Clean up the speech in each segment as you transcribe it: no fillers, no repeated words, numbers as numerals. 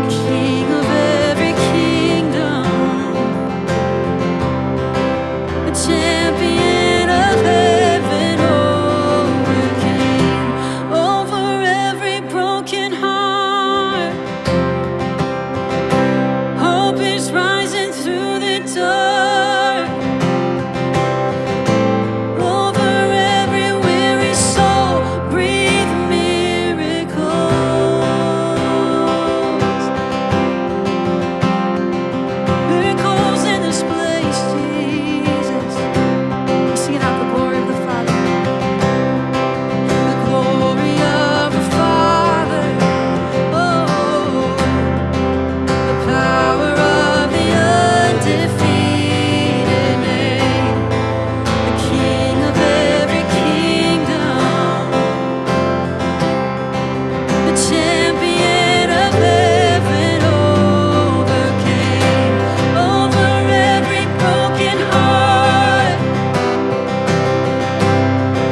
King of every kingdom, the champion of heaven, overcame over every broken heart. Hope is rising through the dark, over every weary soul. Breathe miracles, miracles in this place, Jesus. Sing it out, the glory of the Father, the glory of the Father. Oh, the power of the undefeated name, the King of every kingdom, the champion of heaven, overcame over every broken heart.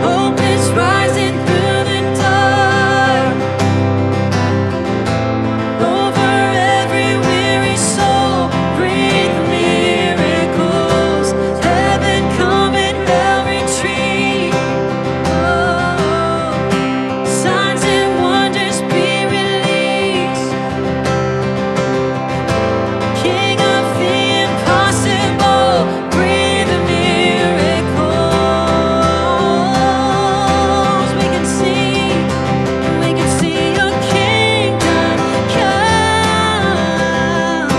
Hope is rising through the dark, over every weary soul. Breathe miracles, heaven come and hell retreat. Oh, signs and wonders be released. King of the impossible, breathe miracles. We can see your kingdom come.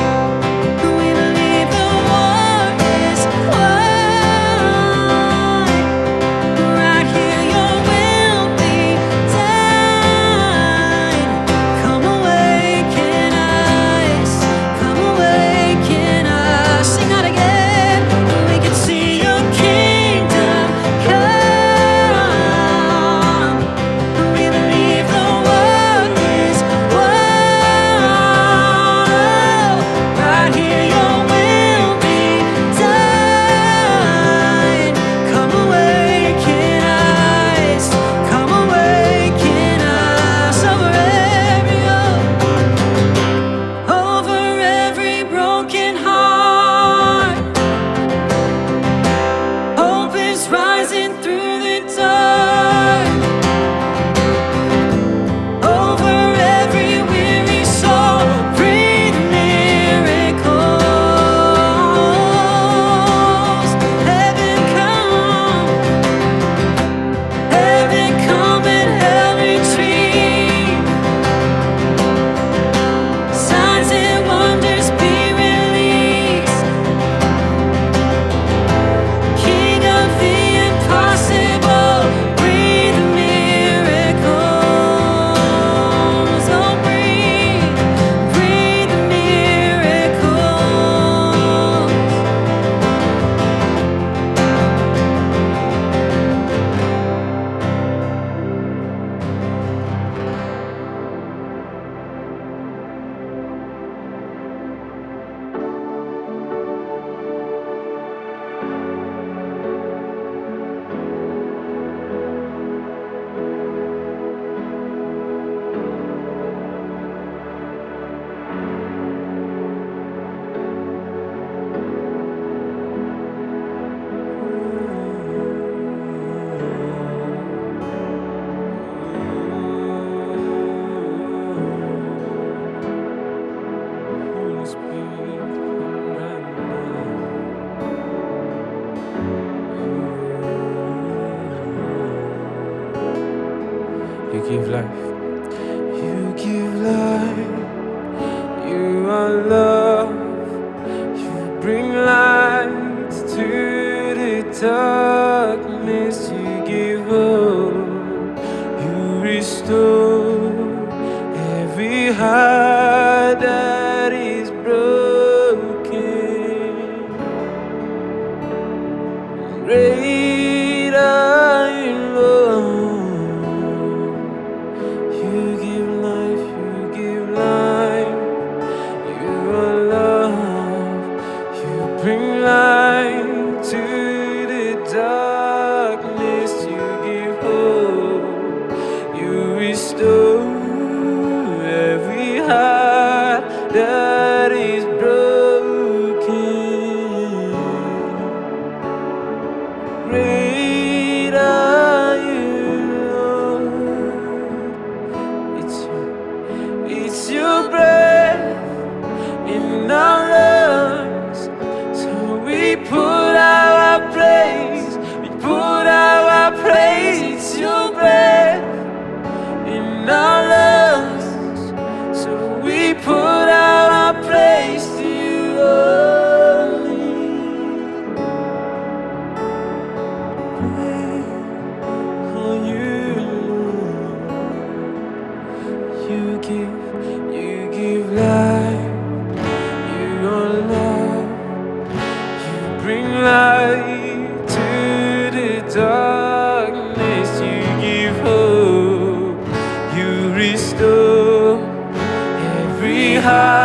We believe the war is won. Right here, your will be done. Come awaken us, come awaken us. Sing that again. We can see your kingdom come. We believe the war is won. Right here, your will be done. Come awaken us, come awaken us. Over every broken heart. Hope is rising through the dark, over every weary soul. Breathe miracles, heaven come and hell retreat. Signs and wonders be released. King of the impossible, breathe miracles. Oh, breathe miracles. Holy Spirit, come right now. You give life. You give life. You are love. You bring light to the darkness. You give hope. You restore every heart that is broken. Great are you, Lord.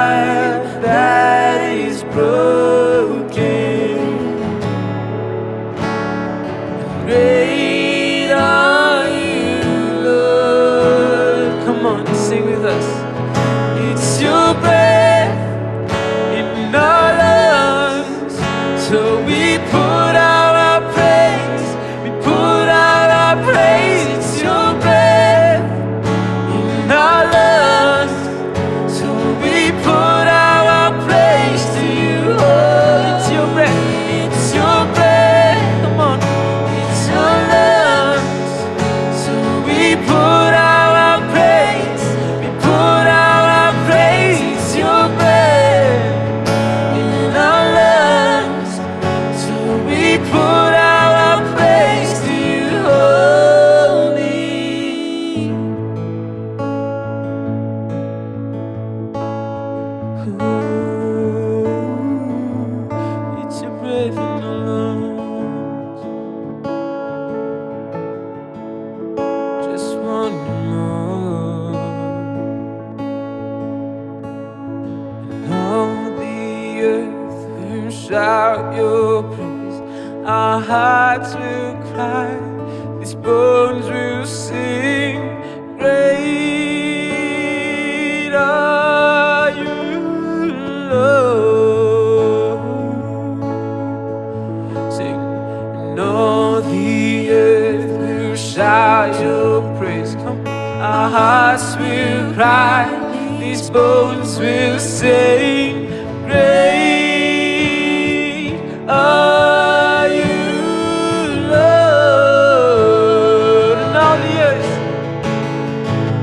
heart that is broken. Great are you, Lord. Come on, sing with us. It's your breath in our lungs, so we put out our praise. We put out our praise. It's your breath in our lungs, so we put out our praise to you. Oh, it's your breath. It's your breath. Come on. It's your lungs, so we put out our praise. We put out our praise. It's your breath in our lungs, so we put out our praise to you, holy. Ooh, it's your breath in our lungs. Just one more. And all the earth will shout your praise. Our hearts will cry. These bones will sing. Great are you, Lord. Sing. And all the earth will shout your praise. Come. Our hearts will cry. These bones will sing. Great are you, Lord.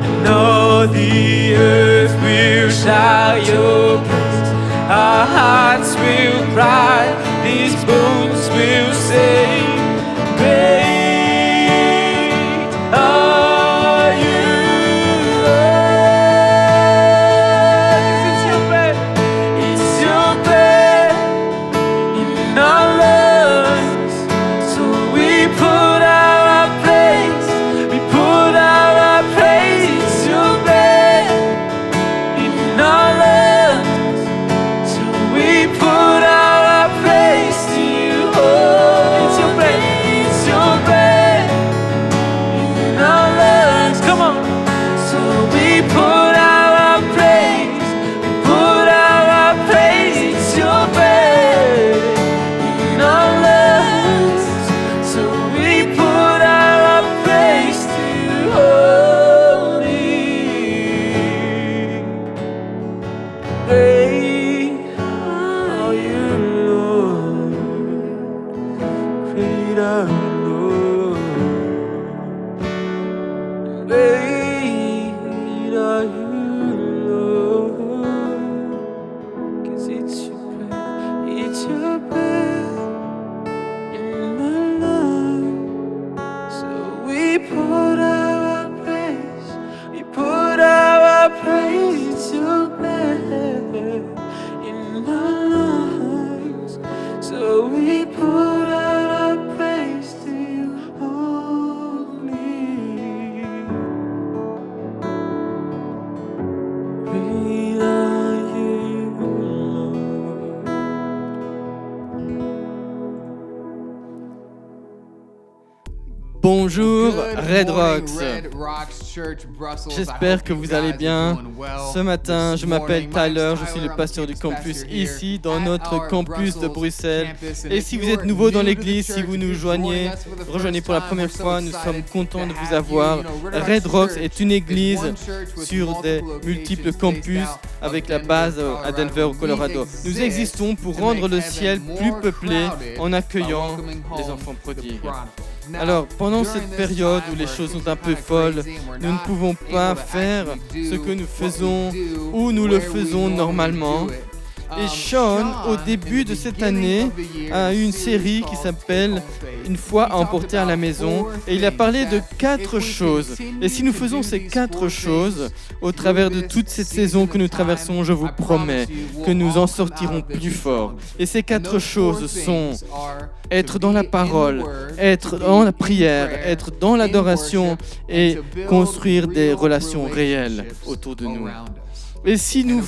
And all the earth will shout your praise. Our hearts will cry. These bones will sing. Great are you, Lord. It's your breath. It's your breath in our lungs, so we put out our praise. We put out our praise. It's your breath in our lungs, so we put out our praise to you. Oh, it's your breath. It's your breath in our lungs. Come on. So we put out our praise. We put out our praise. It's your breath in our lungs, so we put out our praise to you, holy. Great are you, Lord. Great are you, Lord. Great are you, Lord. 'Cause it's your breath. It's your breath in my lungs, so we put out our praise. We put out our praise. It's your breath in my lungs, so we put out our praise to you, holy. Great are you, Lord. Bonjour Good Red morning, Rocks. Red Rocks Church, Brussels. I J'espère hope que you vous guys allez are bien. doing well Ce matin, this je m'appelle morning. My Tyler, name's je suis Tyler, le I'm pasteur the du campus campus pastor here ici dans at notre our campus de Brussels Bruxelles. campus. And Et if si vous you're êtes nouveau dans new to the l'église, si church, vous if nous you're rejoignez joining us for the rejoignez first pour la time, première we're so fois, nous sommes excited contents to de vous have avoir. you. You know, Red Rocks Church est une is église one church with sur des multiple multiples locations campus based out of avec la Denver, base à Colorado. Denver au Colorado. We Nous existons pour to rendre make le heaven ciel plus more peuplé crowded en by accueillant welcoming les home enfants the prodigues. prodigal. Now, Alors, pendant during cette this période time où les where choses things sont un are peu kinda folles, crazy and we're nous ne not pouvons pas able to faire actually ce do que nous what faisons we do où nous le where we faisons normally normalement. do it. Et Sean, au début de cette année, a eu une série qui s'appelle Une fois à emporter à la maison. Et il a parlé de 4 choses. Et si nous faisons ces 4 choses au travers de toute cette saison que nous traversons, je vous promets que nous en sortirons plus forts. Et ces 4 choses sont être dans la parole, être dans la prière, être dans l'adoration et construire des relations réelles autour de nous. Et si nous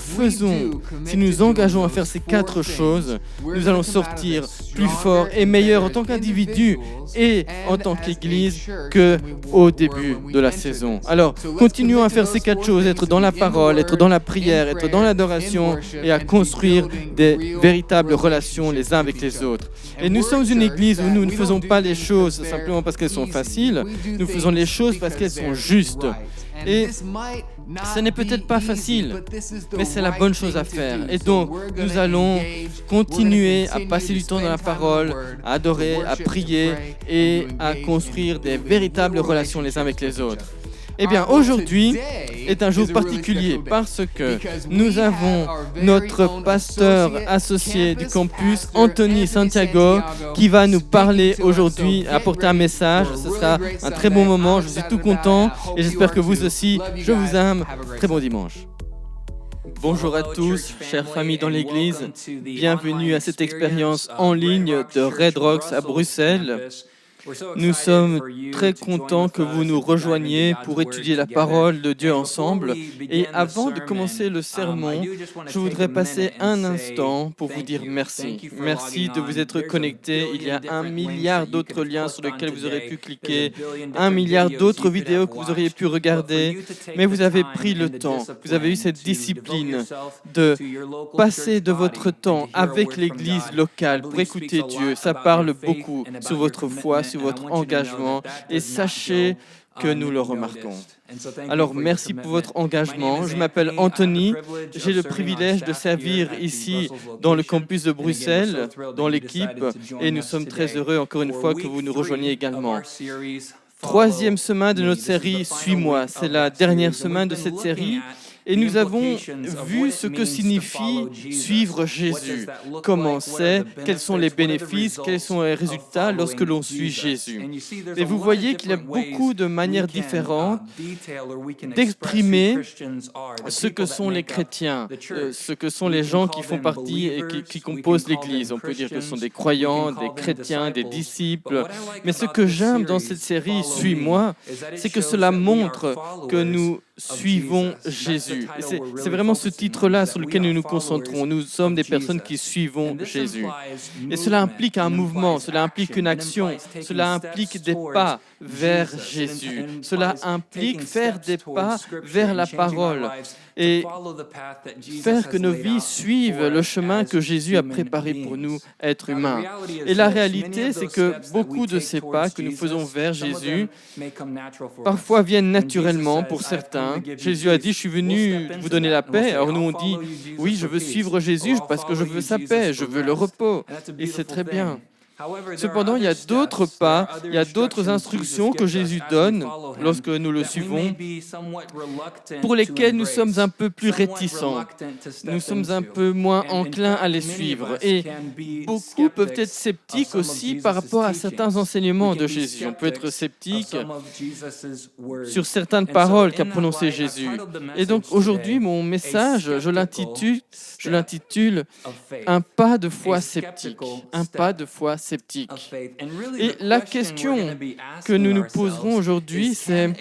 nous engageons à faire ces 4 choses, nous allons sortir plus forts et meilleurs en tant qu'individus et en tant qu'Église qu'au début de la saison. Alors, continuons à faire ces 4 choses, être dans la parole, être dans la prière, être dans l'adoration et à construire des véritables relations les uns avec les autres. Et nous sommes une Église où nous ne faisons pas les choses simplement parce qu'elles sont faciles, nous faisons les choses parce qu'elles sont justes. Et ce n'est peut-être pas facile, mais c'est la bonne chose à faire. Et donc, nous allons continuer à passer du temps dans la parole, à adorer, à prier et à construire des véritables relations les uns avec les autres. Eh bien, aujourd'hui est un jour particulier parce que nous avons notre pasteur associé du campus, Anthony Santiago, qui va nous parler aujourd'hui, apporter un message. Ce sera un très bon moment, je suis tout content et j'espère que vous aussi. Je vous aime. Très bon dimanche. Bonjour à tous, chères familles dans l'Église. Bienvenue à cette expérience en ligne de Red Rocks à Bruxelles. Nous sommes très contents que vous nous rejoigniez pour étudier la parole de Dieu ensemble. Et avant de commencer le sermon, je voudrais passer un instant pour vous dire merci. Merci de vous être connectés. Il y a 1 milliard d'autres liens sur lesquels vous aurez pu cliquer, 1 milliard d'autres vidéos que vous auriez pu regarder, mais vous avez pris le temps, vous avez eu cette discipline de passer de votre temps avec l'Église locale pour écouter Dieu. Ça parle beaucoup sur votre foi, sur votre engagement, et sachez que nous le remarquons. Alors, merci pour votre engagement. Je m'appelle Anthony. J'ai le privilège de servir ici dans le campus de Bruxelles, dans l'équipe, et nous sommes très heureux, encore une fois, que vous nous rejoigniez également. 3e semaine de notre série Suis-moi. C'est la dernière semaine de cette série. Et nous avons vu ce que signifie suivre Jésus, comment c'est, quels sont les bénéfices, quels sont les résultats lorsque l'on suit Jésus. Et vous voyez qu'il y a beaucoup de manières différentes d'exprimer ce que sont les chrétiens, ce que sont les gens qui font partie et qui composent l'Église. On peut dire que ce sont des croyants, des chrétiens, des disciples. Mais ce que j'aime dans cette série Suis-moi, c'est que cela montre que nous suivons Jésus. Et c'est vraiment ce titre-là sur lequel nous nous concentrons. Nous sommes des personnes qui suivons Jésus. Et cela implique un mouvement, cela implique une action, cela implique des pas vers Jésus. Cela implique faire des pas vers la parole et faire que nos vies suivent le chemin que Jésus a préparé pour nous, êtres humains. Et la réalité, c'est que beaucoup de ces pas que nous faisons vers Jésus, parfois viennent naturellement pour certains. Jésus a dit, je suis venu vous donner la paix. Alors nous, on dit, oui, je veux suivre Jésus parce que je veux sa paix, je veux le repos. Et c'est très bien. Cependant, il y a d'autres pas, il y a d'autres instructions que Jésus donne lorsque nous le suivons, pour lesquelles nous sommes un peu plus réticents. Nous sommes un peu moins enclins à les suivre. Et beaucoup peuvent être sceptiques aussi par rapport à certains enseignements de Jésus. On peut être sceptique sur certaines paroles qu'a prononcées Jésus. Et donc aujourd'hui, mon message, je l'intitule « Un pas de foi sceptique ». Un pas de foi sceptique. Et la question que nous nous poserons aujourd'hui, c'est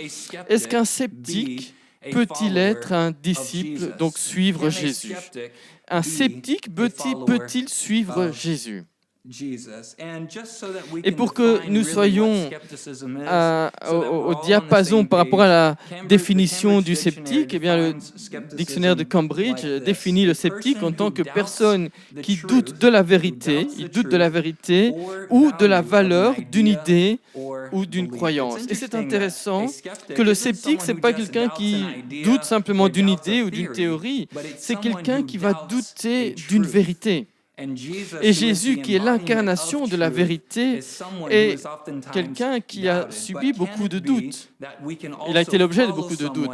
est-ce qu'un sceptique peut-il être un disciple, donc suivre Jésus? Un sceptique peut-il suivre Jésus? Et pour que nous soyons au diapason par rapport à la définition du sceptique, eh bien, le dictionnaire de Cambridge définit le sceptique en tant que personne qui doute de la vérité, ou de la valeur d'une idée ou d'une croyance. Et c'est intéressant que le sceptique, ce n'est pas quelqu'un qui doute simplement d'une idée ou d'une théorie, c'est quelqu'un qui va douter d'une vérité. Et Jésus, qui est l'incarnation de la vérité, est quelqu'un qui a subi beaucoup de doutes. Il a été l'objet de beaucoup de doutes.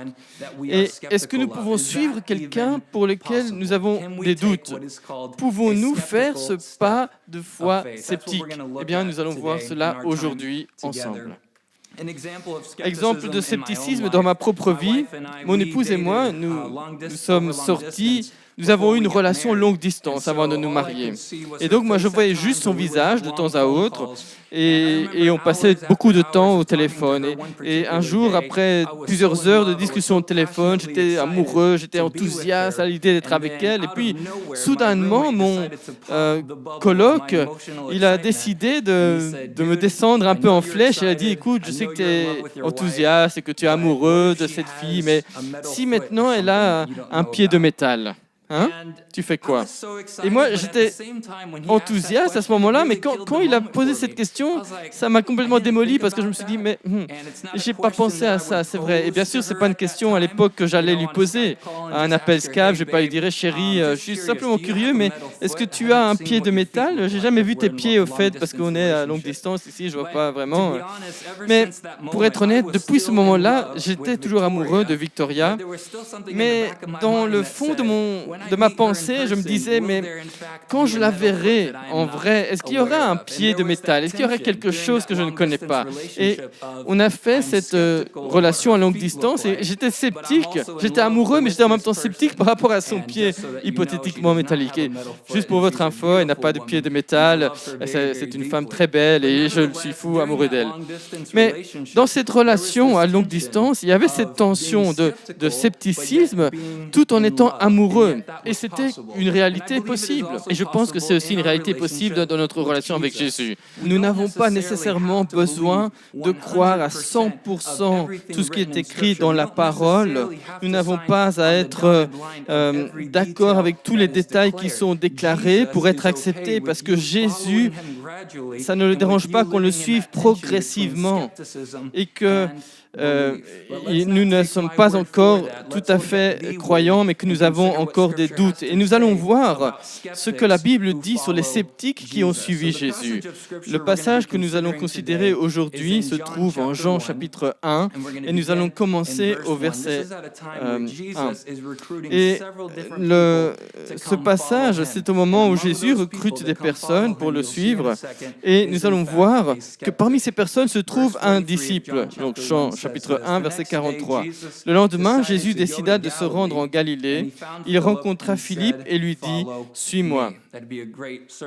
Et est-ce que nous pouvons suivre quelqu'un pour lequel nous avons des doutes? Pouvons-nous faire ce pas de foi sceptique? Eh bien, nous allons voir cela aujourd'hui ensemble. Exemple de scepticisme dans ma propre vie, mon épouse et moi, nous sommes sortis nous avons eu une relation longue distance avant de nous marier. Et donc, moi, je voyais juste son visage de temps à autre. Et on passait beaucoup de temps au téléphone. Et un jour, après plusieurs heures de discussion au téléphone, j'étais amoureux, j'étais enthousiaste à l'idée d'être avec elle. Et puis, soudainement, mon coloc, il a décidé de me descendre un peu en flèche. Il a dit, écoute, je sais que tu es enthousiaste et que tu es amoureux de cette fille, mais si maintenant elle a un pied de métal, hein, tu fais quoi? Et moi, j'étais enthousiaste à ce moment-là, mais quand il a posé cette question, ça m'a complètement démoli parce que je me suis dit, mais j'ai pas pensé à ça, c'est vrai. Et bien sûr, c'est pas une question à l'époque que j'allais lui poser. À un appel Skype, je vais pas lui dire, chérie, je suis simplement curieux, mais est-ce que tu as un pied de métal? J'ai jamais vu tes pieds au fait parce qu'on est à longue distance ici, je vois pas vraiment. Mais pour être honnête, depuis ce moment-là, j'étais toujours amoureux de Victoria, mais dans le fond de ma pensée, je me disais, mais quand je la verrai en vrai, est-ce qu'il y aura un pied de métal? Est-ce qu'il y aurait quelque chose que je ne connais pas? Et on a fait cette relation à longue distance et j'étais sceptique. J'étais amoureux, mais j'étais en même temps sceptique par rapport à son pied hypothétiquement métallique. Et juste pour votre info, elle n'a pas de pied de métal. C'est une femme très belle et je suis fou amoureux d'elle. Mais dans cette relation à longue distance, il y avait cette tension de scepticisme tout en étant amoureux. Et c'était une réalité possible. Et je pense que c'est aussi une réalité possible dans notre relation avec Jésus. Nous n'avons pas nécessairement besoin de croire à 100% tout ce qui est écrit dans la parole. Nous n'avons pas à être d'accord avec tous les détails qui sont déclarés pour être acceptés, parce que Jésus, ça ne le dérange pas qu'on le suive progressivement et que nous ne sommes pas encore tout à fait croyants, mais que nous avons encore des doutes. Et nous allons voir ce que la Bible dit sur les sceptiques qui ont suivi Jésus. Le passage que nous allons considérer aujourd'hui se trouve en Jean chapitre 1, et nous allons commencer au verset 1. Et ce passage, c'est au moment où Jésus recrute des personnes pour le suivre, et nous allons voir que parmi ces personnes se trouve un disciple. Donc Jean chapitre 1, verset 43. Le lendemain, Jésus décida de se rendre en Galilée. Il rencontra Philippe et lui dit « Suis-moi ».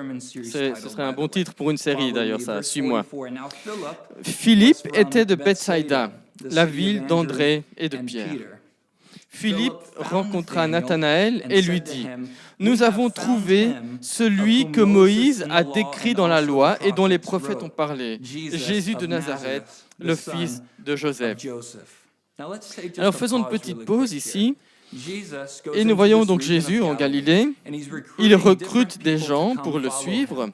Ce serait un bon titre pour une série d'ailleurs, ça, « Suis-moi ». Philippe était de Bethsaïda, la ville d'André et de Pierre. Philippe rencontra Nathanaël et lui dit « Nous avons trouvé celui que Moïse a décrit dans la loi et dont les prophètes ont parlé, Jésus de Nazareth, le fils de Joseph. » Alors faisons une petite pause ici. Et nous voyons donc Jésus en Galilée. Il recrute des gens pour le suivre.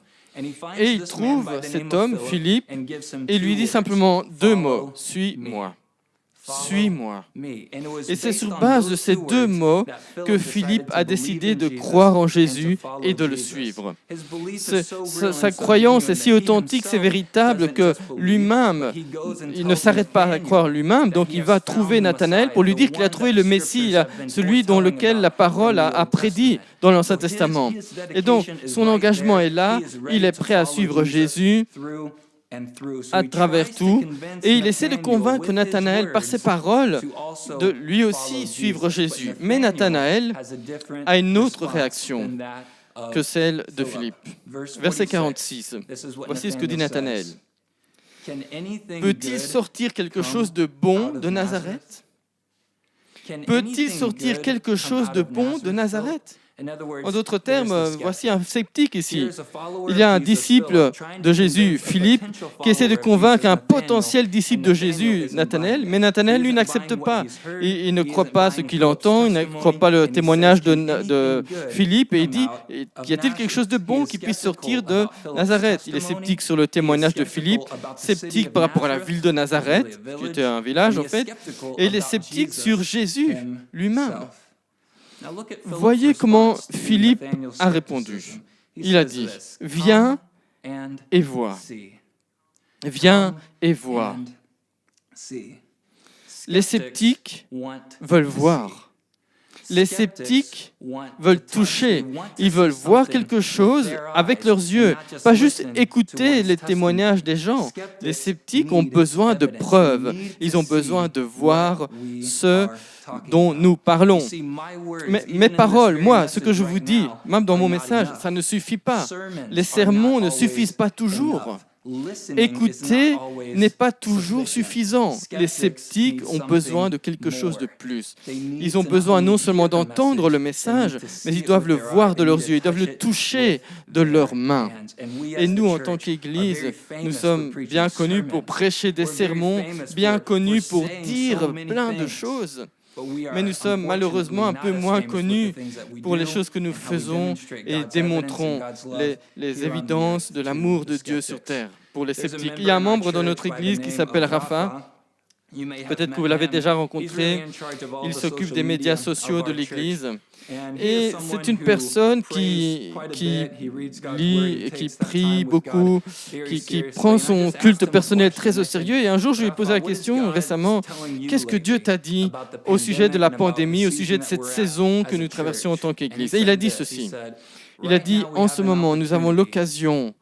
Et il trouve cet homme, Philippe, et lui dit simplement deux mots, « Suis-moi ». Suis-moi. Et c'est sur base de ces deux mots que Philippe a décidé de croire en Jésus et de le suivre. Sa croyance est si authentique, c'est véritable que lui-même, il ne s'arrête pas à croire lui-même, donc il va trouver Nathanaël pour lui dire qu'il a trouvé le Messie, celui dont lequel la parole a prédit dans l'Ancien Testament. Et donc, son engagement est là, il est prêt à suivre Jésus à travers tout, et il essaie de convaincre Nathanaël par ses paroles de lui aussi suivre Jésus. Mais Nathanaël a une autre réaction que celle de Philippe. Verset 46. Voici ce que dit Nathanaël. Peut-il sortir quelque chose de bon de Nazareth? Peut-il sortir quelque chose de bon de Nazareth? En d'autres termes, voici un sceptique ici. Il y a un disciple de Jésus, Philippe, qui essaie de convaincre un potentiel disciple de Jésus, Nathanaël, mais Nathanaël, lui, n'accepte pas. Il ne croit pas ce qu'il entend, il ne croit pas le témoignage de Philippe, et il dit, y a-t-il quelque chose de bon qui puisse sortir de Nazareth? Il est sceptique sur le témoignage de Philippe, sceptique par rapport à la ville de Nazareth, qui était un village en fait, et il est sceptique sur Jésus lui-même. Voyez comment Philippe a répondu. Il a dit, « Viens et vois. Viens et vois. » Les sceptiques veulent voir. Les sceptiques veulent toucher, ils veulent voir quelque chose avec leurs yeux, pas juste écouter les témoignages des gens. Les sceptiques ont besoin de preuves, ils ont besoin de voir ce dont nous parlons. Mais mes paroles, moi, ce que je vous dis, même dans mon message, ça ne suffit pas. Les sermons ne suffisent pas toujours. Écouter n'est pas toujours suffisant. Les sceptiques ont besoin de quelque chose de plus. Ils ont besoin non seulement d'entendre le message, mais ils doivent le voir de leurs yeux, ils doivent le toucher de leurs mains. Et nous, en tant qu'Église, nous sommes bien connus pour prêcher des sermons, bien connus pour dire plein de choses. Mais nous sommes malheureusement un peu moins connus pour les choses que nous faisons et démontrons les évidences de l'amour de Dieu sur terre pour les sceptiques. Il y a un membre dans notre Église qui s'appelle Rafa. Peut-être que vous l'avez déjà rencontré. Il s'occupe des médias sociaux de l'Église. Et c'est une personne qui lit et qui prie beaucoup, qui prend son culte personnel très au sérieux. Et un jour, je lui ai posé la question récemment, qu'est-ce que Dieu t'a dit au sujet de la pandémie, au sujet de cette saison que nous traversons en tant qu'Église? Et il a dit ceci. Il a dit, en ce moment, nous avons l'occasion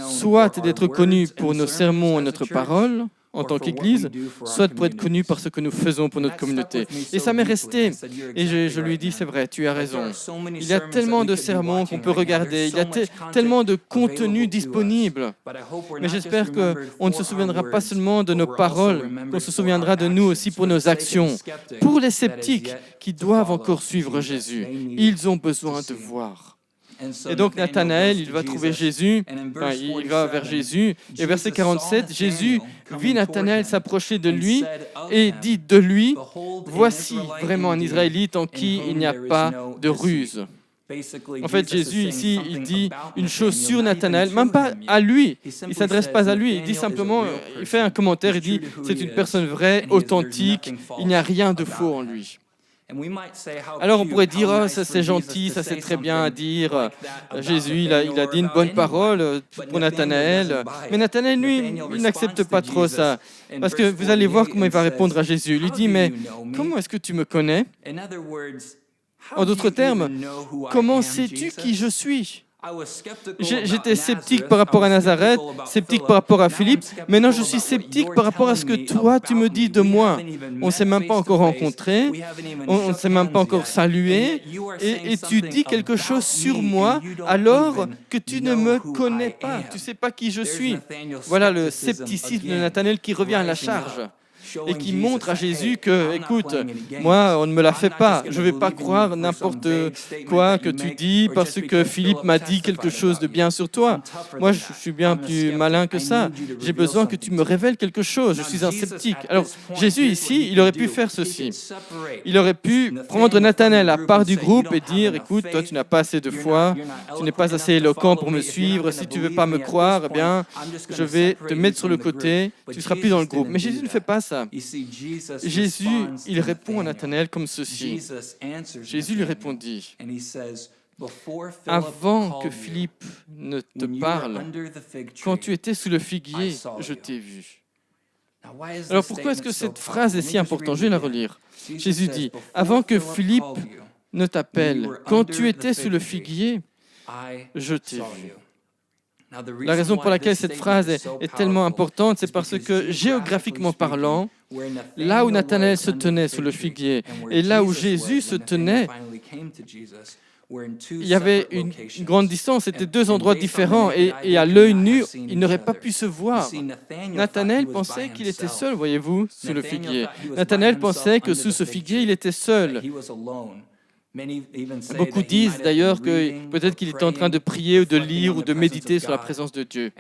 soit d'être connus pour nos sermons et notre parole, en tant qu'Église, soit pour être connus par ce que nous faisons pour notre communauté. Et ça m'est resté. Et je lui ai dit, c'est vrai, tu as raison. Il y a tellement de sermons qu'on peut regarder, il y a tellement de contenu disponible. Mais j'espère qu'on ne se souviendra pas seulement de nos paroles, qu'on se souviendra de nous aussi pour nos actions. Pour les sceptiques qui doivent encore suivre Jésus, ils ont besoin de voir. Et donc Nathanaël, il va trouver Jésus, il va vers Jésus, et verset 47, Jésus vit Nathanaël s'approcher de lui et dit de lui, « Voici vraiment un Israélite en qui il n'y a pas de ruse. » En fait, Jésus ici, il dit une chose sur Nathanaël, même pas à lui, il ne s'adresse pas à lui, il dit simplement, il fait un commentaire, il dit, « C'est une personne vraie, authentique, il n'y a rien de faux en lui. » Alors on pourrait dire, oh, ça c'est gentil, ça c'est très bien à dire. Jésus, il a dit une bonne parole pour Nathanaël. Mais Nathanaël, lui, il n'accepte pas trop ça. Parce que vous allez voir comment il va répondre à Jésus. Il lui dit, mais comment est-ce que tu me connais? En d'autres termes, comment sais-tu qui je suis? J'étais sceptique par rapport à Nazareth, sceptique par rapport à Philippe. Maintenant, je suis sceptique par rapport à ce que toi, tu me dis de moi. On ne s'est même pas encore rencontrés, on ne s'est même pas encore salué, et tu dis quelque chose sur moi alors que tu ne me connais pas. Tu ne sais pas qui je suis. Voilà le scepticisme de Nathanaël qui revient à la charge. Et qui montre à Jésus que, écoute, moi, on ne me la fait pas. Je ne vais pas croire n'importe quoi que tu dis parce que Philippe m'a dit quelque chose de bien sur toi. Moi, je suis bien plus malin que ça. J'ai besoin que tu me révèles quelque chose. Je suis un sceptique. Alors, Jésus, ici, il aurait pu faire ceci. Il aurait pu prendre Nathanaël à part du groupe et dire, écoute, toi, tu n'as pas assez de foi, tu n'es pas assez éloquent pour me suivre. Si tu ne veux pas me croire, eh bien, je vais te mettre sur le côté. Tu ne seras plus dans le groupe. Mais Jésus ne fait pas ça. Jésus, il répond à Nathanaël comme ceci. Jésus lui répondit, « Avant que Philippe ne te parle, quand tu étais sous le figuier, je t'ai vu. » Alors pourquoi est-ce que cette phrase est si importante? Je vais la relire. Jésus dit, « Avant que Philippe ne t'appelle, quand tu étais sous le figuier, je t'ai vu. » La raison pour laquelle cette phrase est tellement importante, c'est parce que géographiquement parlant, là où Nathanaël se tenait sous le figuier et là où Jésus se tenait, il y avait une grande distance, c'était deux endroits différents et à l'œil nu, ils n'auraient pas pu se voir. Nathanaël pensait qu'il était seul, voyez-vous, sous le figuier. Nathanaël pensait que sous ce figuier, il était seul. Beaucoup disent d'ailleurs que peut-être qu'il était en train de prier ou de lire ou de méditer sur la présence de Dieu.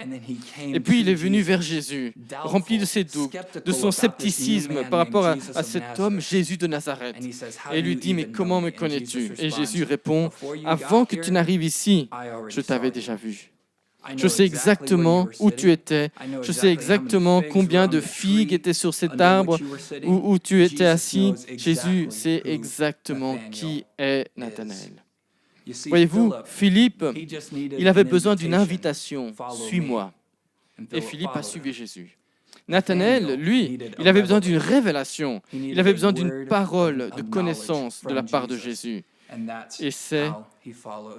Et puis il est venu vers Jésus, rempli de ses doutes, de son scepticisme par rapport à cet homme Jésus de Nazareth. Et il lui dit, mais comment me connais-tu? Et Jésus répond, avant que tu n'arrives ici, je t'avais déjà vu. Je sais exactement où tu étais. Je sais exactement combien de figues étaient sur cet arbre où tu étais assis. Jésus sait exactement qui est Nathanaël. Voyez-vous, Philippe, il avait besoin d'une invitation. Suis-moi. Et Philippe a suivi Jésus. Nathanaël, lui, il avait besoin d'une révélation. Il avait besoin d'une parole de connaissance de la part de Jésus. Et c'est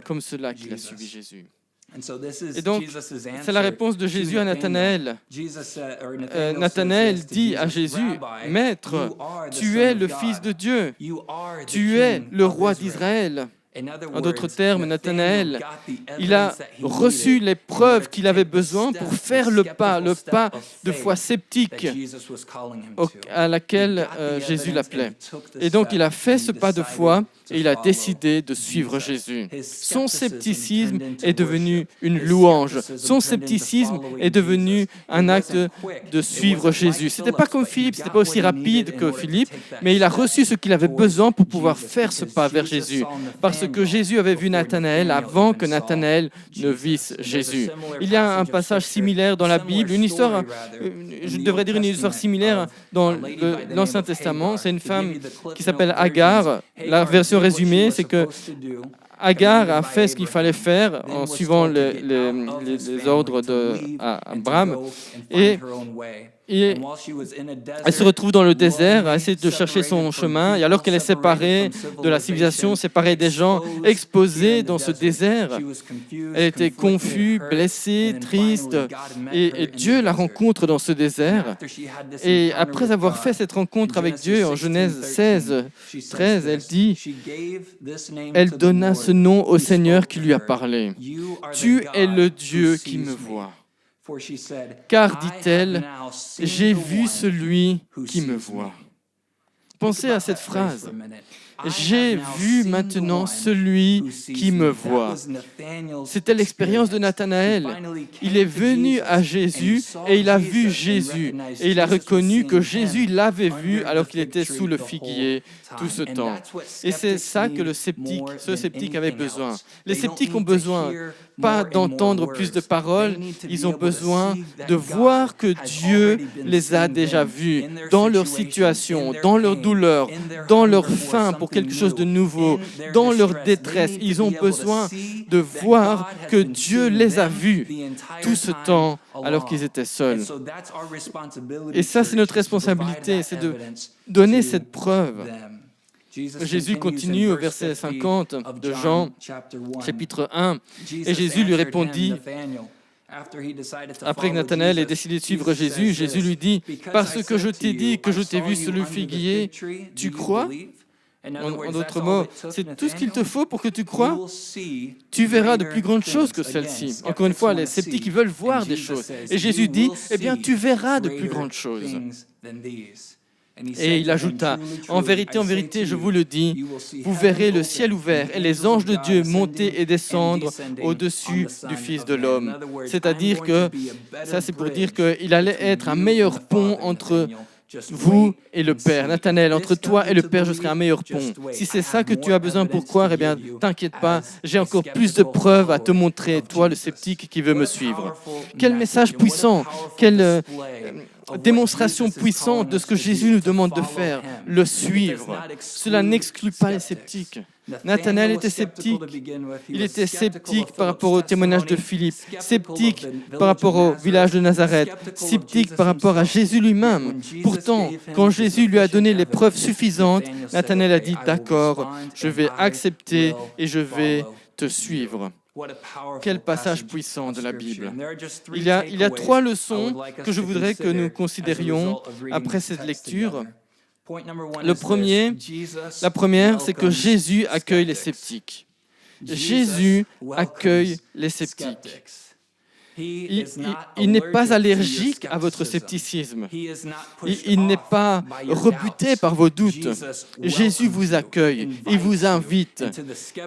comme cela qu'il a suivi Jésus. Et donc, c'est la réponse de Jésus à Nathanaël. Nathanaël dit à Jésus, « Maître, tu es le Fils de Dieu, tu es le roi d'Israël. » En d'autres termes, Nathanaël, il a reçu les preuves qu'il avait besoin pour faire le pas de foi sceptique à laquelle Jésus l'appelait. Et donc, il a fait ce pas de foi et il a décidé de suivre Jésus. Son scepticisme est devenu une louange. Son scepticisme est devenu un acte de suivre Jésus. Ce n'était pas comme Philippe, ce n'était pas aussi rapide que Philippe, mais il a reçu ce qu'il avait besoin pour pouvoir faire ce pas vers Jésus. Parce que Jésus avait vu Nathanaël avant que Nathanaël ne visse Jésus. Il y a un passage similaire dans la Bible, une histoire, je devrais dire une histoire similaire dans l'Ancien Testament. C'est une femme qui s'appelle Agar. La version résumée, c'est que Agar a fait ce qu'il fallait faire en suivant les ordres d'Abraham et elle se retrouve dans le désert à essayer de chercher son chemin. Et alors qu'elle est séparée de la civilisation, séparée des gens, exposée dans ce désert, elle était confuse, blessée, triste. Et Dieu la rencontre dans ce désert. Et après avoir fait cette rencontre avec Dieu, en Genèse 16, 13, elle dit, elle donna ce nom au Seigneur qui lui a parlé. Tu es le Dieu qui me voit. Car, dit-elle, j'ai vu celui qui me voit. Pensez à cette phrase. J'ai vu maintenant celui qui me voit. C'était l'expérience de Nathanaël. Il est venu à Jésus et il a vu Jésus. Et il a reconnu que Jésus l'avait vu alors qu'il était sous le figuier tout ce temps. Et c'est ça que ce sceptique avait besoin. Les sceptiques ont besoin pas d'entendre plus de paroles, ils ont besoin de voir que Dieu les a déjà vus dans leur situation, dans leur douleur, dans leur faim pour quelque chose de nouveau, dans leur détresse. Ils ont besoin de voir que Dieu les a vus tout ce temps alors qu'ils étaient seuls. Et ça, c'est notre responsabilité, c'est de donner cette preuve. Jésus continue au verset 50 de Jean, chapitre 1, et Jésus lui répondit, après que Nathanaël ait décidé de suivre Jésus, Jésus lui dit, « Parce que je t'ai dit que je t'ai vu sous le figuier, tu crois ?» En d'autres mots, c'est tout ce qu'il te faut pour que tu crois. Tu verras de plus grandes choses que celles-ci. Encore une fois, les sceptiques, ils veulent voir des choses. Et Jésus dit, eh bien, tu verras de plus grandes choses. Et il ajouta, en vérité, je vous le dis, vous verrez le ciel ouvert et les anges de Dieu monter et descendre au-dessus du Fils de l'homme. C'est-à-dire que, ça c'est pour dire qu'il allait être un meilleur pont entre vous et le Père. Nathanaël, entre toi et le Père, je serai un meilleur pont. Si c'est ça que tu as besoin pour croire, eh bien, t'inquiète pas, j'ai encore plus de preuves à te montrer, toi, le sceptique qui veut me suivre. Quel message puissant, quelle démonstration puissante de ce que Jésus nous demande de faire, le suivre. Cela n'exclut pas les sceptiques. Nathanaël était sceptique. Il était sceptique par rapport au témoignage de Philippe, sceptique par rapport au village de Nazareth, sceptique par rapport à Jésus lui-même. Pourtant, quand Jésus lui a donné les preuves suffisantes, Nathanaël a dit « D'accord, je vais accepter et je vais te suivre ». Quel passage puissant de la Bible. Il y a trois leçons que je voudrais que nous considérions après cette lecture. La première, c'est que Jésus accueille les sceptiques. Jésus accueille les sceptiques. Il n'est pas allergique à votre scepticisme. Il n'est pas rebuté par vos doutes. Jésus vous accueille, il vous invite.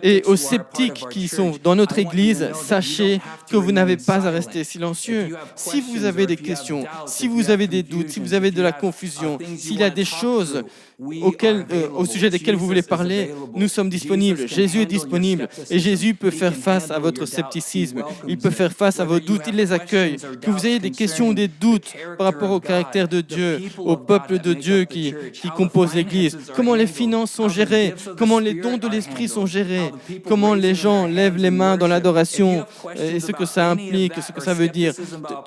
Et aux sceptiques qui sont dans notre Église, sachez que vous n'avez pas à rester silencieux. Si vous avez des questions, si vous avez des doutes, si vous avez de la confusion, s'il y a des choses au sujet desquels vous voulez parler, nous sommes disponibles. Jésus est disponible et Jésus peut faire face à votre scepticisme. Il peut faire face à vos doutes. Il les accueille. Que vous ayez des questions ou des doutes par rapport au caractère de Dieu, au peuple de Dieu qui compose l'Église, comment les finances sont gérées, comment les dons de l'Esprit sont gérés, comment les gens lèvent les mains dans l'adoration et ce que ça implique, ce que ça veut dire.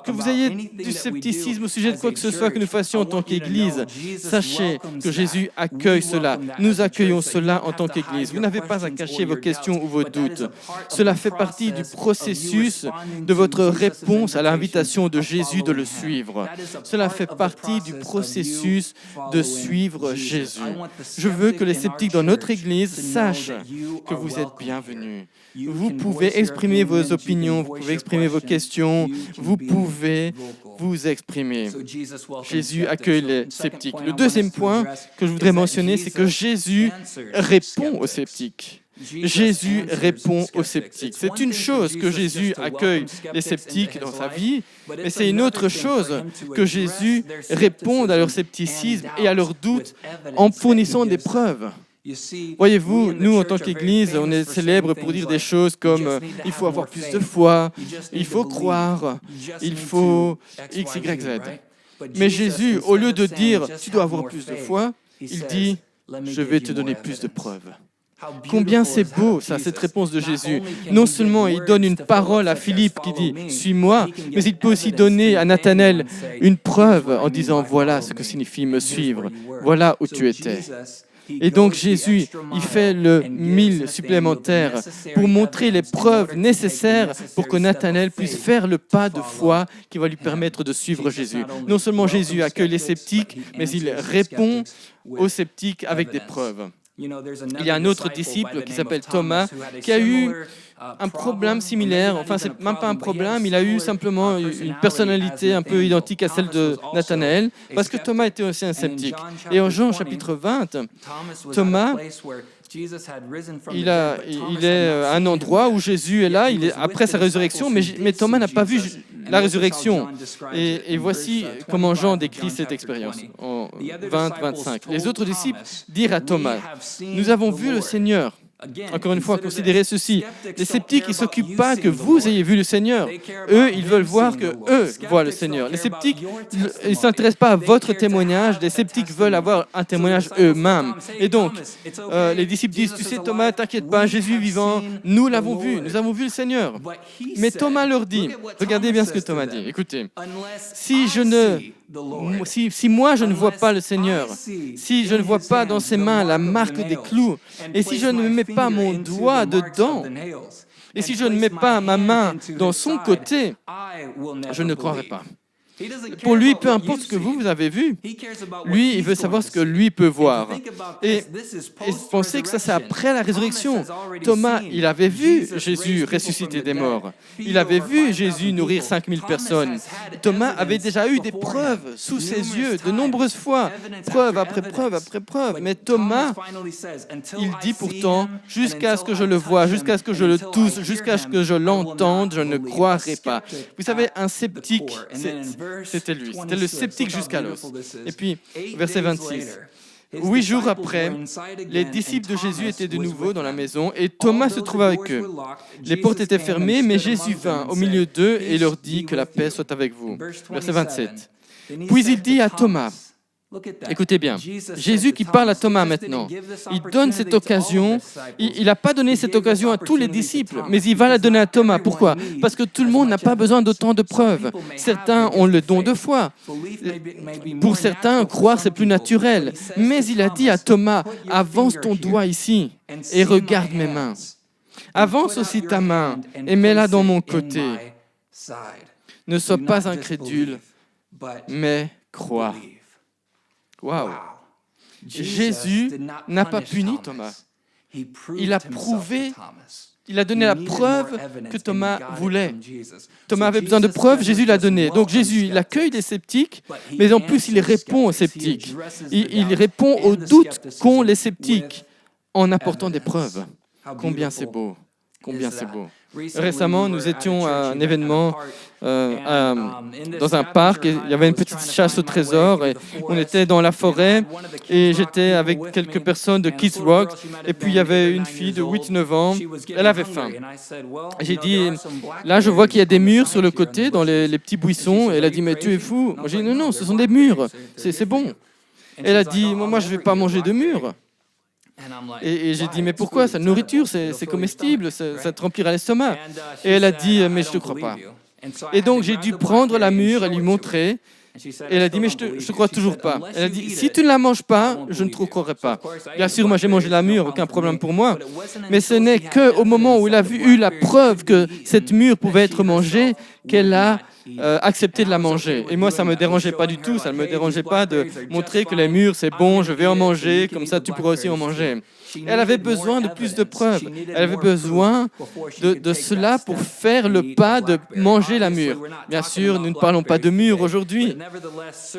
Que vous ayez du scepticisme au sujet de quoi que ce soit que nous fassions en tant qu'Église, sachez que Jésus accueille cela. Nous accueillons cela en tant qu'Église. Vous n'avez pas à cacher vos questions ou vos doutes. Cela fait partie du processus de votre réponse à l'invitation de Jésus de le suivre. Cela fait partie du processus de suivre Jésus. Je veux que les sceptiques dans notre Église sachent que vous êtes bienvenus. Vous pouvez exprimer vos opinions, vous pouvez exprimer vos questions, vous pouvez vous exprimer. Jésus accueille les sceptiques. Le deuxième point que je voudrais mentionner, c'est que Jésus répond aux sceptiques. Jésus répond aux sceptiques. C'est une chose que Jésus accueille les sceptiques dans sa vie, mais c'est une autre chose que Jésus réponde à leur scepticisme et à leurs doutes en fournissant des preuves. Voyez-vous, nous, en tant qu'Église, on est célèbre pour dire des choses comme « il faut avoir plus de foi »,« il faut croire »,« il faut X, Y, Z ». Mais Jésus, au lieu de dire « tu dois avoir plus de foi », il dit « je vais te donner plus de preuves ». Combien c'est beau, ça, cette réponse de Jésus. Non seulement il donne une parole à Philippe qui dit « suis-moi », mais il peut aussi donner à Nathanaël une preuve en disant « voilà ce que signifie me suivre, voilà où tu étais ». Et donc Jésus, il fait le 1000 supplémentaire pour montrer les preuves nécessaires pour que Nathanaël puisse faire le pas de foi qui va lui permettre de suivre Jésus. Non seulement Jésus accueille les sceptiques, mais il répond aux sceptiques avec des preuves. Il y a un autre disciple qui s'appelle Thomas qui a eu un problème similaire. Enfin, c'est même pas un problème, il a eu simplement une personnalité un peu identique à celle de Nathanaël, parce que Thomas était aussi un sceptique. Et en Jean chapitre 20, Thomas, il est à un endroit où Jésus est là, il est après sa résurrection, mais Thomas n'a pas vu la résurrection. Et voici comment Jean décrit cette expérience en 20-25. Les autres disciples dirent à Thomas, « Nous avons vu le Seigneur ». Encore une fois, considérez ceci. Les sceptiques, ils ne s'occupent pas que vous ayez vu le Seigneur. Eux, ils veulent voir que eux voient le Seigneur. Les sceptiques, ils ne s'intéressent pas à votre témoignage. Les sceptiques veulent avoir un témoignage eux-mêmes. Et donc, les disciples disent, tu sais Thomas, t'inquiète pas, Jésus vivant, nous l'avons vu, nous avons vu le Seigneur. Mais Thomas leur dit, regardez bien ce que Thomas dit, écoutez, si moi je ne vois pas le Seigneur, si je ne vois pas dans ses mains la marque des clous, et si je ne mets pas mon doigt dedans, et si je ne mets pas ma main dans son côté, je ne croirai pas. Pour lui, peu importe ce que vous avez vu, lui, il veut savoir ce que lui peut voir. Et pensez que ça, c'est après la résurrection. Thomas, il avait vu Jésus ressusciter des morts. Il avait vu Jésus nourrir 5000 personnes. Thomas avait déjà eu des preuves sous ses yeux, de nombreuses fois, preuve après preuve après preuve. Mais Thomas, il dit pourtant, jusqu'à ce que je le voie, jusqu'à ce que je le touche, jusqu'à ce que je l'entende, je ne croirai pas. Vous savez, un sceptique, c'était lui. C'était le sceptique jusqu'à l'os. Et puis, verset 26. 8 jours après, les disciples de Jésus étaient de nouveau dans la maison et Thomas se trouvait avec eux. Les portes étaient fermées, mais Jésus vint au milieu d'eux et leur dit que la paix soit avec vous. Verset 27. Puis il dit à Thomas, écoutez bien, Jésus qui parle à Thomas maintenant, il donne cette occasion, il n'a pas donné cette occasion à tous les disciples, mais il va la donner à Thomas. Pourquoi ? Parce que tout le monde n'a pas besoin d'autant de preuves. Certains ont le don de foi. Pour certains, croire c'est plus naturel. Mais il a dit à Thomas, avance ton doigt ici et regarde mes mains. Avance aussi ta main et mets-la dans mon côté. Ne sois pas incrédule, mais crois. Waouh! Jésus n'a pas puni Thomas. Il a prouvé, il a donné la preuve que Thomas voulait. Thomas avait besoin de preuves, Jésus l'a donné. Donc Jésus, il accueille les sceptiques, mais en plus, il répond aux sceptiques. Il répond aux doutes qu'ont les sceptiques en apportant des preuves. Combien c'est beau! Combien c'est beau. Récemment, nous étions à un événement dans un parc et il y avait une petite chasse au trésor et on était dans la forêt et j'étais avec quelques personnes de Kids Rock et puis il y avait une fille de 8-9 ans, elle avait faim. J'ai dit, là je vois qu'il y a des murs sur le côté dans les petits buissons et elle a dit, mais tu es fou. Moi j'ai dit, non, ce sont des murs, c'est bon. Elle a dit, moi je ne vais pas manger de murs. Et j'ai dit, mais pourquoi? Cette nourriture, c'est comestible, ça te remplira l'estomac. Et elle a dit, mais je ne te crois pas. Et donc, j'ai dû prendre la mûre et lui montrer. Et elle a dit, mais je te crois toujours pas. Elle a dit, si tu ne la manges pas, je ne te croirai pas. Bien sûr, moi j'ai mangé la mûre, aucun problème pour moi. Mais ce n'est qu'au moment où elle a eu la preuve que cette mûre pouvait être mangée qu'elle a accepté de la manger. Et moi, ça ne me dérangeait pas du tout. Ça ne me dérangeait pas de montrer que les mûres, c'est bon, je vais en manger, comme ça tu pourras aussi en manger. Elle avait besoin de plus de preuves. Elle avait besoin de cela pour faire le pas de manger la mûre. Bien sûr, nous ne parlons pas de mûre aujourd'hui,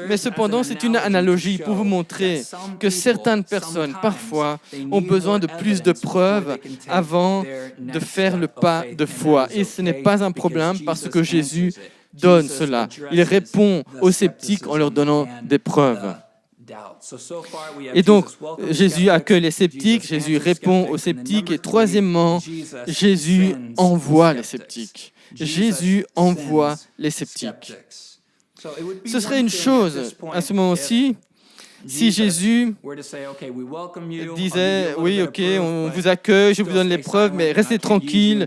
mais cependant, c'est une analogie pour vous montrer que certaines personnes, parfois, ont besoin de plus de preuves avant de faire le pas de foi. Et ce n'est pas un problème parce que Jésus donne cela. Il répond aux sceptiques en leur donnant des preuves. Et donc, Jésus accueille les sceptiques, Jésus répond aux sceptiques, et troisièmement, Jésus envoie les sceptiques. Jésus envoie les sceptiques. Ce serait une chose, à ce moment-ci, si Jésus disait, oui, ok, on vous accueille, je vous donne les preuves, mais restez tranquille.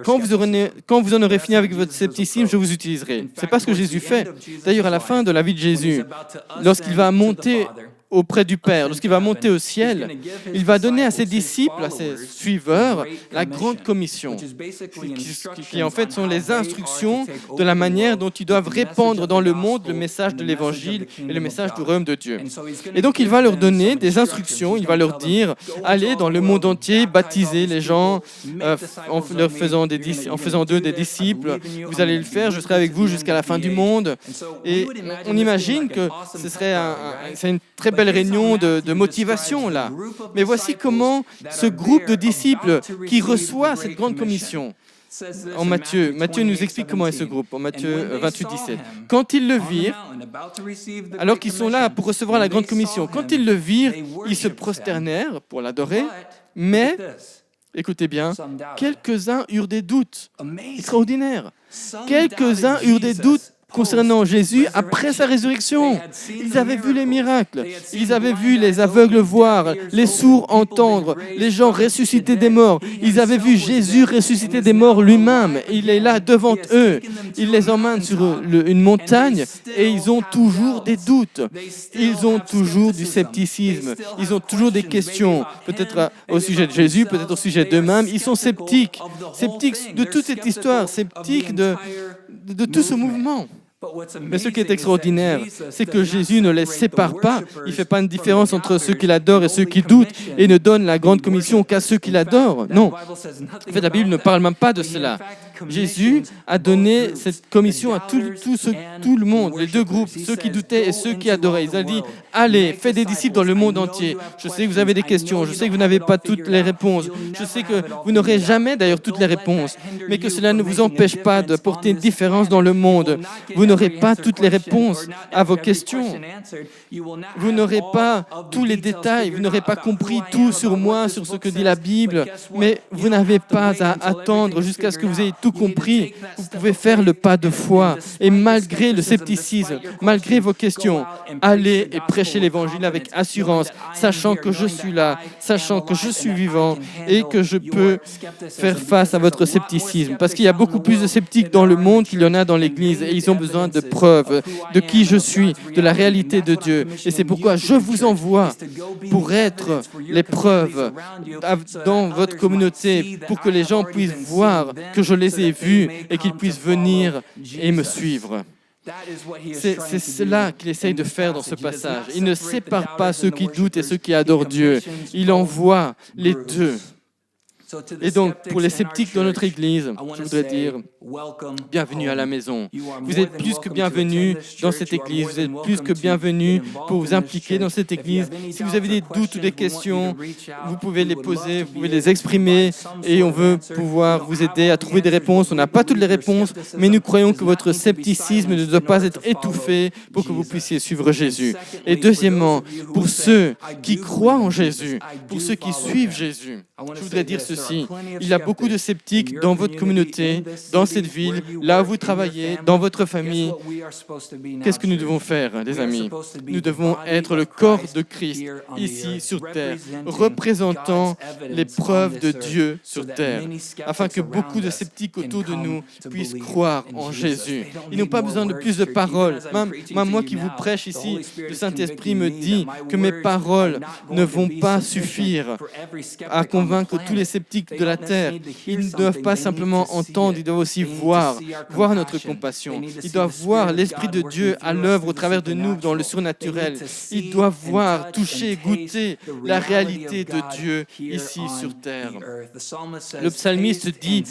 Quand vous en aurez fini avec votre scepticisme, je vous utiliserai. Ce n'est pas ce que Jésus fait. D'ailleurs, à la fin de la vie de Jésus, lorsqu'il va monter auprès du Père, lorsqu'il va monter au ciel, il va donner à ses disciples, à ses suiveurs, la grande commission, qui en fait sont les instructions de la manière dont ils doivent répandre dans le monde le message de l'Évangile et le message du royaume de Dieu. Et donc il va leur donner des instructions, il va leur dire, allez dans le monde entier, baptisez les gens, en faisant d'eux des disciples, vous allez le faire, je serai avec vous jusqu'à la fin du monde. Et on imagine que c'est une très belle réunion de motivation là. Mais voici comment ce groupe de disciples qui reçoit cette grande commission, en Matthieu nous explique comment est ce groupe, en Matthieu 28, 17. Quand ils le virent, alors qu'ils sont là pour recevoir la grande commission, quand ils le virent, ils se prosternèrent pour l'adorer, mais, écoutez bien, quelques-uns eurent des doutes. Extraordinaire. Quelques-uns eurent des doutes concernant Jésus après sa résurrection. Ils avaient vu les miracles, ils avaient vu les aveugles voir, les sourds entendre, les gens ressusciter des morts. Ils avaient vu Jésus ressusciter des morts lui-même. Il est là devant eux. Il les emmène sur une montagne et ils ont toujours des doutes. Ils ont toujours du scepticisme. Ils ont toujours des questions, peut-être au sujet de Jésus, peut-être au sujet d'eux-mêmes. Ils sont sceptiques de toute cette histoire, sceptiques de tout ce mouvement. Mais ce qui est extraordinaire, c'est que Jésus ne les sépare pas. Il ne fait pas une différence entre ceux qui l'adorent et ceux qui doutent et ne donne la grande commission qu'à ceux qui l'adorent. Non. En fait, la Bible ne parle même pas de cela. Jésus a donné cette commission à tout le monde, les deux groupes, ceux qui doutaient et ceux qui adoraient. Il a dit, allez, faites des disciples dans le monde entier. Je sais que vous avez des questions, je sais que vous n'avez pas toutes les réponses, je sais que vous n'aurez jamais d'ailleurs toutes les réponses, mais que cela ne vous empêche pas de porter une différence dans le monde. Vous n'aurez pas toutes les réponses à vos questions. Vous n'aurez pas tous les détails, vous n'aurez pas compris tout sur moi, sur ce que dit la Bible, mais vous n'avez pas à attendre jusqu'à ce que vous ayez tout compris. Vous pouvez faire le pas de foi et malgré le scepticisme, malgré vos questions, allez et prêchez l'évangile avec assurance, sachant que je suis là, sachant que je suis vivant et que je peux faire face à votre scepticisme. Parce qu'il y a beaucoup plus de sceptiques dans le monde qu'il y en a dans l'Église et ils ont besoin de preuves de qui je suis, de la réalité de Dieu. Et c'est pourquoi je vous envoie pour être les preuves dans votre communauté, pour que les gens puissent voir que je les ai vus et qu'ils puissent venir et me suivre. C'est cela qu'il essaye de faire dans ce passage. Il ne sépare pas ceux qui doutent et ceux qui adorent Dieu. Il envoie les deux. Et donc, pour les sceptiques dans notre Église, je voudrais dire bienvenue à la maison. Vous êtes plus que bienvenus dans cette Église. Vous êtes plus que bienvenus pour vous impliquer dans cette Église. Si vous avez des doutes ou des questions, vous pouvez les poser, vous pouvez les exprimer et on veut pouvoir vous aider à trouver des réponses. On n'a pas toutes les réponses, mais nous croyons que votre scepticisme ne doit pas être étouffé pour que vous puissiez suivre Jésus. Et deuxièmement, pour ceux qui croient en Jésus, pour ceux qui suivent Jésus, je voudrais dire ceci. Il y a beaucoup de sceptiques dans votre communauté, dans cette ville, là où vous travaillez, dans votre famille. Qu'est-ce que nous devons faire, les amis? Nous devons être le corps de Christ ici sur terre, représentant les preuves de Dieu sur terre, afin que beaucoup de sceptiques autour de nous puissent croire en Jésus. Ils n'ont pas besoin de plus de paroles. Même moi qui vous prêche ici, le Saint-Esprit me dit que mes paroles ne vont pas suffire à convaincre tous les sceptiques de la terre. Ils ne doivent pas simplement entendre, ils doivent aussi voir notre compassion. Ils doivent voir l'Esprit de Dieu à l'œuvre au travers de nous dans le surnaturel. Ils doivent voir, toucher, goûter la réalité de Dieu ici sur terre. Le psalmiste dit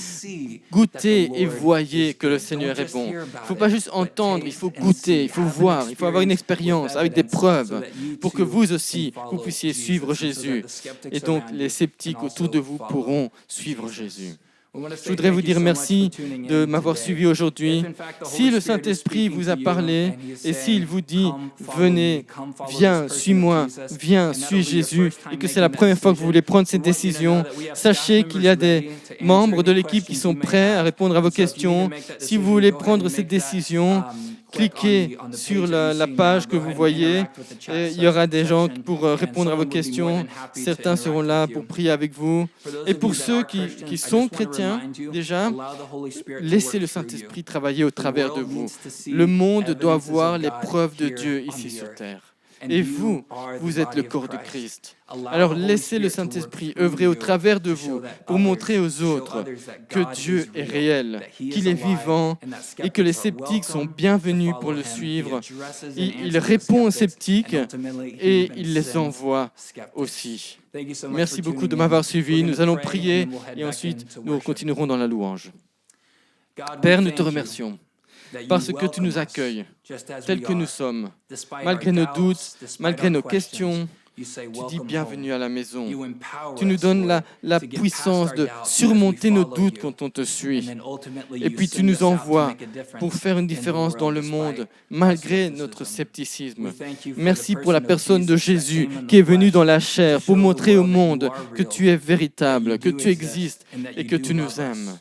« Goûtez et voyez que le Seigneur est bon ». Il ne faut pas juste entendre, il faut goûter, il faut voir, il faut avoir une expérience avec des preuves pour que vous aussi, vous puissiez suivre Jésus. Et donc, les sceptiques autour de vous pourront suivre Jésus. Je voudrais vous dire merci de m'avoir suivi aujourd'hui. Si le Saint-Esprit vous a parlé et s'il vous dit « Venez, viens, suis-moi, viens, suis Jésus » et que c'est la première fois que vous voulez prendre cette décision, sachez qu'il y a des membres de l'équipe qui sont prêts à répondre à vos questions. Si vous voulez prendre cette décision, cliquez sur la page que vous voyez. Et il y aura des gens pour répondre à vos questions. Certains seront là pour prier avec vous. Et pour ceux qui sont chrétiens, déjà, laissez le Saint-Esprit travailler au travers de vous. Le monde doit voir les preuves de Dieu ici sur terre. Et vous êtes le corps de Christ. Alors laissez le Saint-Esprit œuvrer au travers de vous pour montrer aux autres que Dieu est réel, qu'il est vivant et que les sceptiques sont bienvenus pour le suivre. Il répond aux sceptiques et il les envoie aussi. Merci beaucoup de m'avoir suivi. Nous allons prier et ensuite nous continuerons dans la louange. Père, nous te remercions parce que tu nous accueilles tels que nous sommes. Malgré nos doutes, malgré nos questions, tu dis bienvenue à la maison. Tu nous donnes la puissance de surmonter nos doutes quand on te suit. Et puis tu nous envoies pour faire une différence dans le monde, malgré notre scepticisme. Merci pour la personne de Jésus qui est venu dans la chair pour montrer au monde que tu es véritable, que tu existes et que tu nous aimes.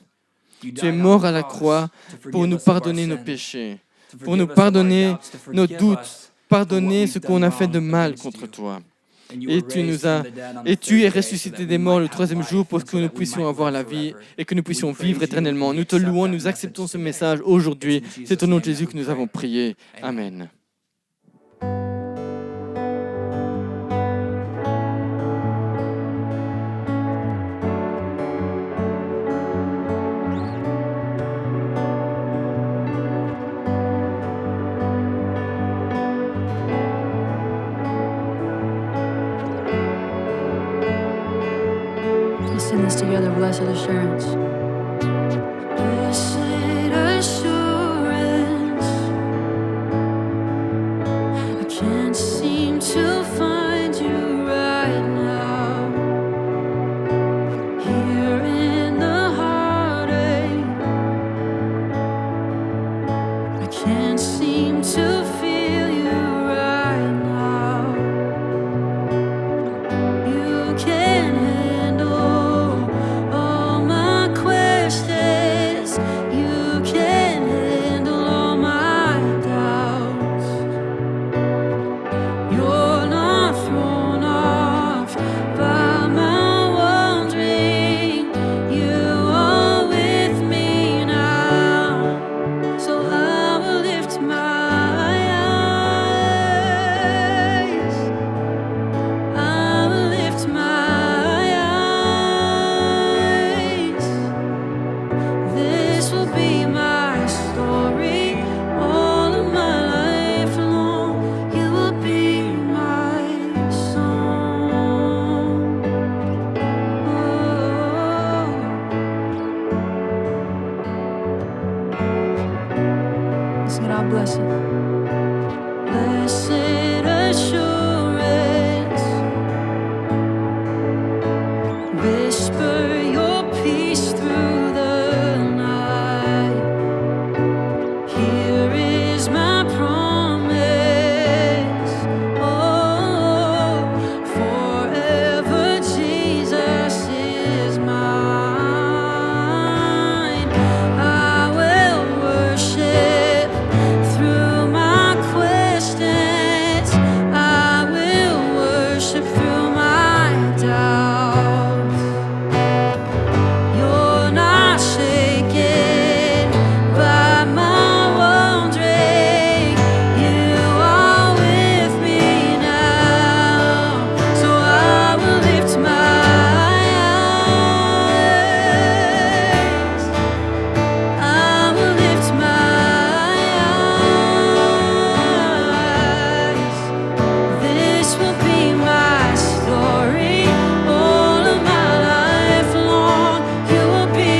Tu es mort à la croix pour nous pardonner nos péchés, pour nous pardonner nos doutes, pardonner ce qu'on a fait de mal contre toi. Et tu es ressuscité des morts le troisième jour pour que nous puissions avoir la vie et que nous puissions vivre éternellement. Nous te louons, nous acceptons ce message aujourd'hui. C'est au nom de Jésus que nous avons prié. Amen. Let's sing this together, blessed assurance. Blessed assurance, I can't seem to find you right now. Here in the heartache, I can't seem to feel you right now. You can handle all my questions. God bless you. Blessed assurance, whisper your peace through the night. Here is my promise. Oh, forever Jesus is mine. I will worship through my questions. I will worship through my doubts. You're not shaken by my wandering. You are with me now. So I will lift my eyes. I will lift my eyes. This will be my story all of my life long. You will be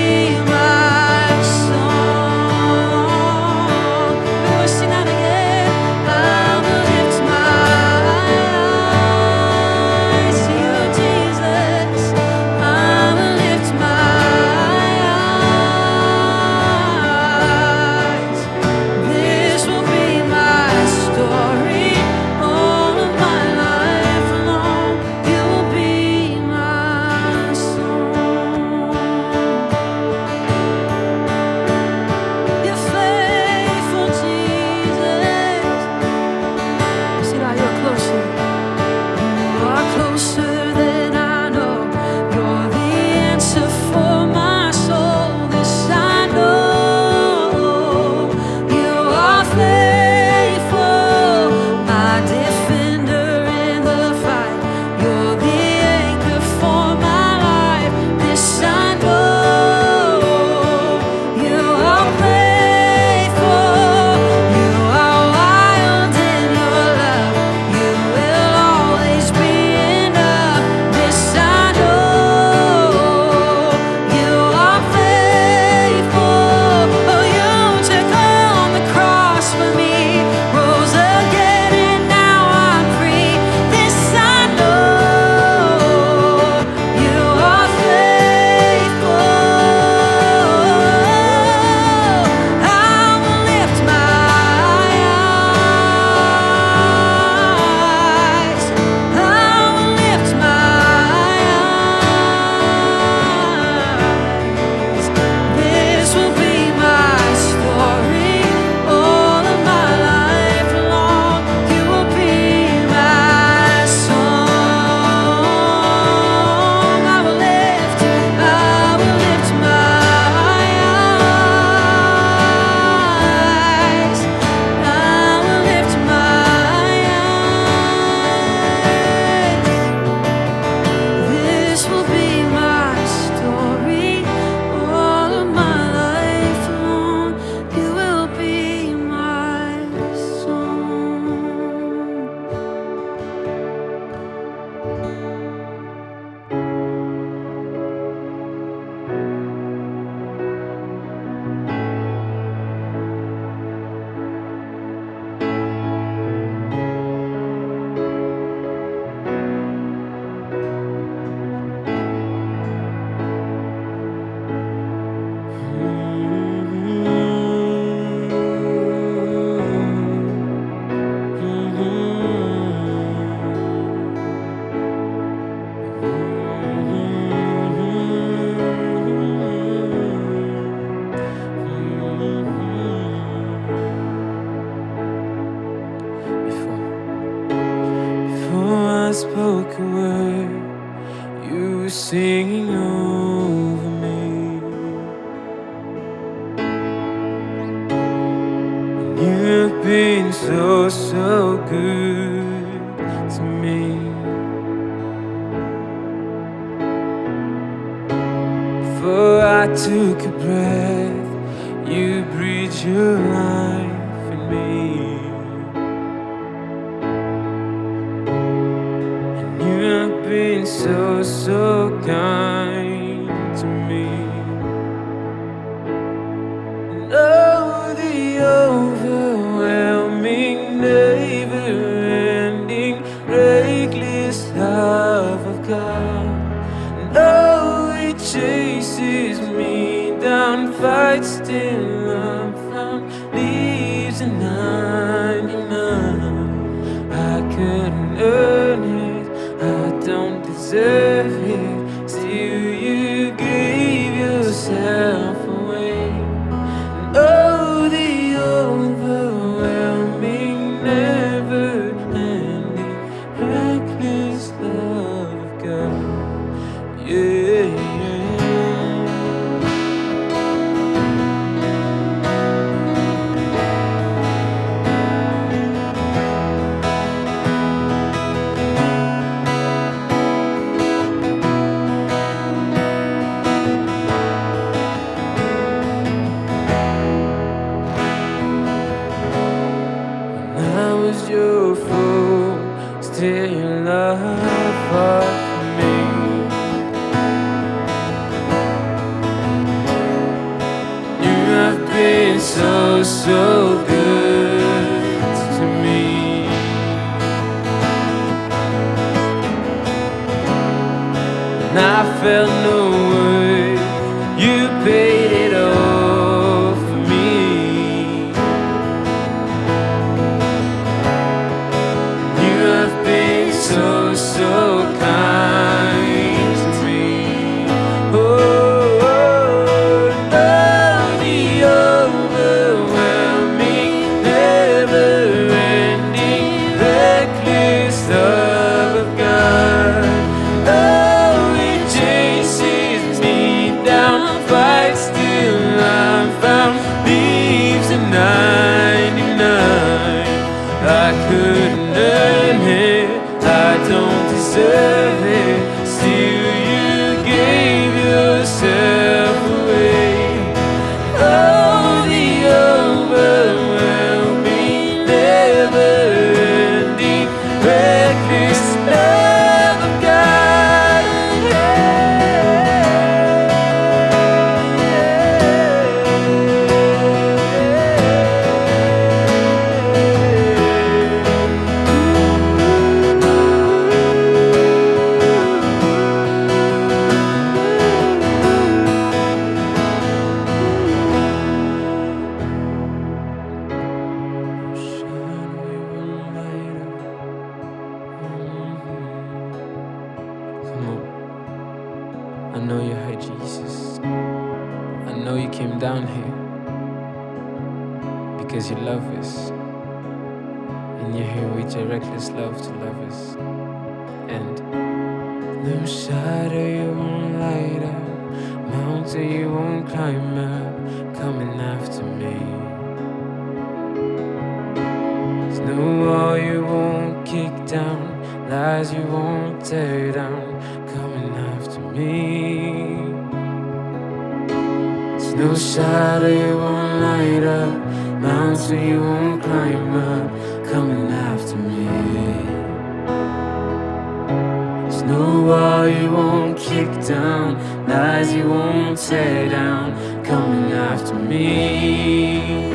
my song. We'll sing that again. I will lift my eyes to you, Jesus. I will lift my eyes. This will be my story all of my life long. You will be my song. You're faithful, Jesus. See now you're closer. You are closer than I know. You're the answer for my soul. This I know. You are faithful, my defender in the fight. You're the anchor for my life. This I know. You are faithful. You are wild in your love. You will always be enough. This I know. You are faithful. Oh, you took on the cross for me, rose again, and now I'm free. This I know. You are faithful. I will lift my eyes. I will lift my eyes. This will be my story all of my life long. You will be my song. I will lift my eyes. I will lift my eyes. This will be my story all of my life long. You will be my song. Before I spoke a word, you were singing over me. You've been so, so good to me. Before I took a breath, you breathed your life in me. You've been so, so kind to me. And oh, the overwhelming fight still I'm found leaves in 99. I couldn't earn it, I don't deserve it. Still you gave yourself away. And oh, the overwhelming, never-ending, reckless love of God. Yeah, when I was your fool, still your love fought for me. You have been so, so good to me. And I felt no worth, you paid it all for me. You have been so, so kind to me. Oh, the overwhelming, never-ending, reckless love of God. Oh, it chases me down, fights till I'm found, leaves in 99. I couldn't earn it, I don't deserve it. Still you gave yourself away. Oh, the overwhelming, never-ending, reckless love of God. Come on. I know you heard Jesus. I know you came down here because you love us. And you're here with your reckless love to love us. And no shadow you won't light up, mountain you won't climb up, coming after me. There's no wall you won't kick down, lies you won't tear down, coming after me. There's no shadow you won't light up, mountain you won't climb up, coming after me. There's no wall you won't kick down, lies you won't tear down, coming after me.